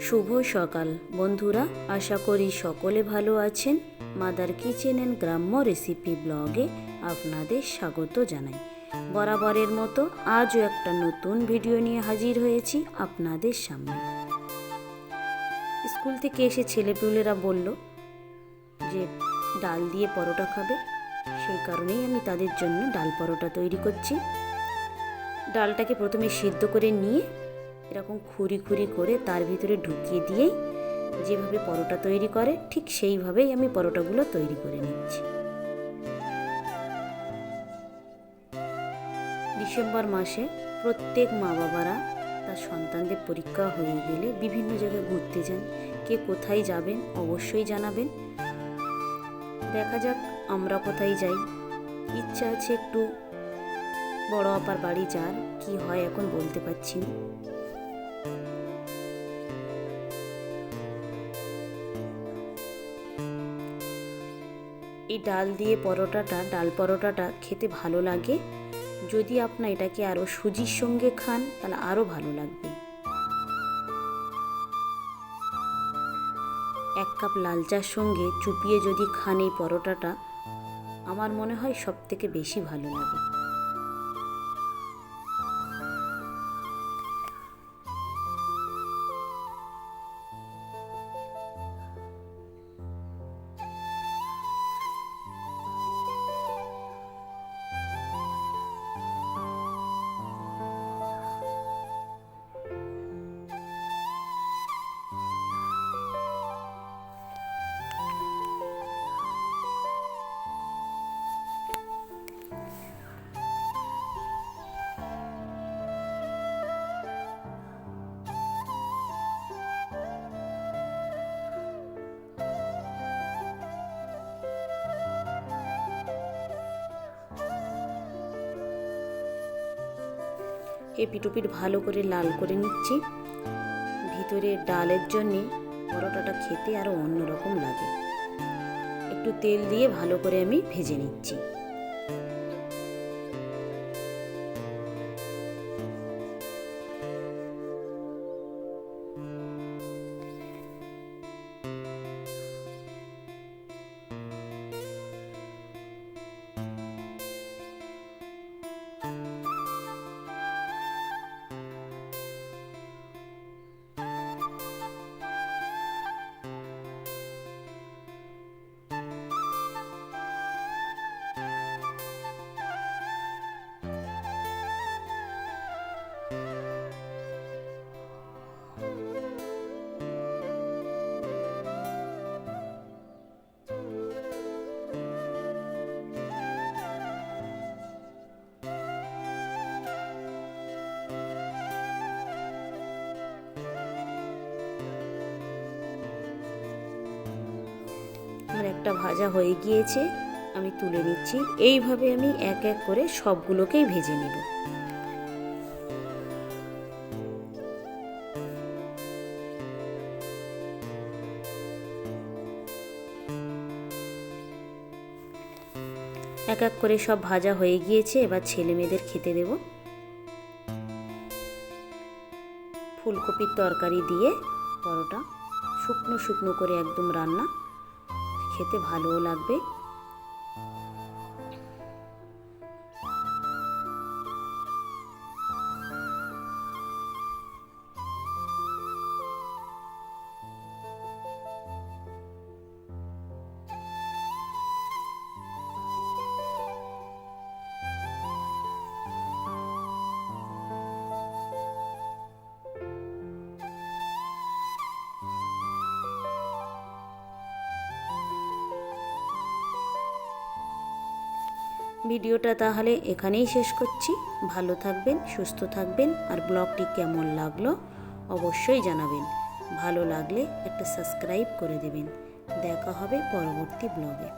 শুভ সকাল বন্ধুরা, আশা করি সকলে ভালো আছেন। মাদার কিচেন অ্যান্ড গ্রাম্য রেসিপি ব্লগে আপনাদের স্বাগত জানাই। বরাবরের মতো আজও একটা নতুন ভিডিও নিয়ে হাজির হয়েছি আপনাদের সামনে। স্কুল থেকে এসে ছেলেপুলেরা বলল যে ডাল দিয়ে পরোটা খাবে, সেই কারণেই আমি তাদের জন্য ডাল পরোটা তৈরি করছি। ডালটাকে প্রথমে সিদ্ধ করে নিয়ে এরকম খুরি খুরি করে তার ভিতরে ঢুকিয়ে দিয়েই যেভাবে পরোটা তৈরি করে ঠিক সেইভাবেই আমি পরোটাগুলো তৈরি করে নিচ্ছি। ডিসেম্বর মাসে প্রত্যেক মা বাবারা তার সন্তানদের পরীক্ষা হয়ে গেলে বিভিন্ন জায়গায় ঘুরতে যান। কে কোথায় যাবেন অবশ্যই জানাবেন। দেখা যাক আমরা কোথায় যাই। ইচ্ছা আছে একটু বড় আপার বাড়ি যার, কি হয় এখন বলতে পারছি না। এই ডাল পরোটাটা খেতে ভালো লাগে। যদি আপনার এটাকে আরও সুজির সঙ্গে খান তাহলে আরও ভালো লাগবে। 1 কাপ লাল চার সঙ্গে চুপিয়ে যদি খান এই পরোটাটা, আমার মনে হয় সব থেকে বেশি ভালো লাগে। এপিট ওপিট ভালো করে লাল করে নিচ্ছি। ভিতরে ডালের জন্যে পরোটাটা খেতে আরও অন্যরকম লাগে। একটু তেল দিয়ে ভালো করে আমি ভেজে নিচ্ছি। আমার একটা ভাজা হয়ে গিয়েছে, আমি তুলে নিচ্ছি। এইভাবে আমি এক এক করে সবগুলোকেই ভেজে নেব। এক এক করে সব ভাজা হয়ে গিয়েছে, এবার ছেলে মেয়েদের খেতে দেব। ফুলকপির তরকারি দিয়ে পরোটা, শুকনো শুকনো করে একদম রান্না, খেতে ভালোও লাগবে। ভিডিওটা তাহলে এখানেই শেষ করছি। ভালো থাকবেন, সুস্থ থাকবেন, আর ব্লগটি কেমন লাগলো অবশ্যই জানাবেন। ভালো লাগলে একটা সাবস্ক্রাইব করে দেবেন। দেখা হবে পরবর্তী ব্লগে।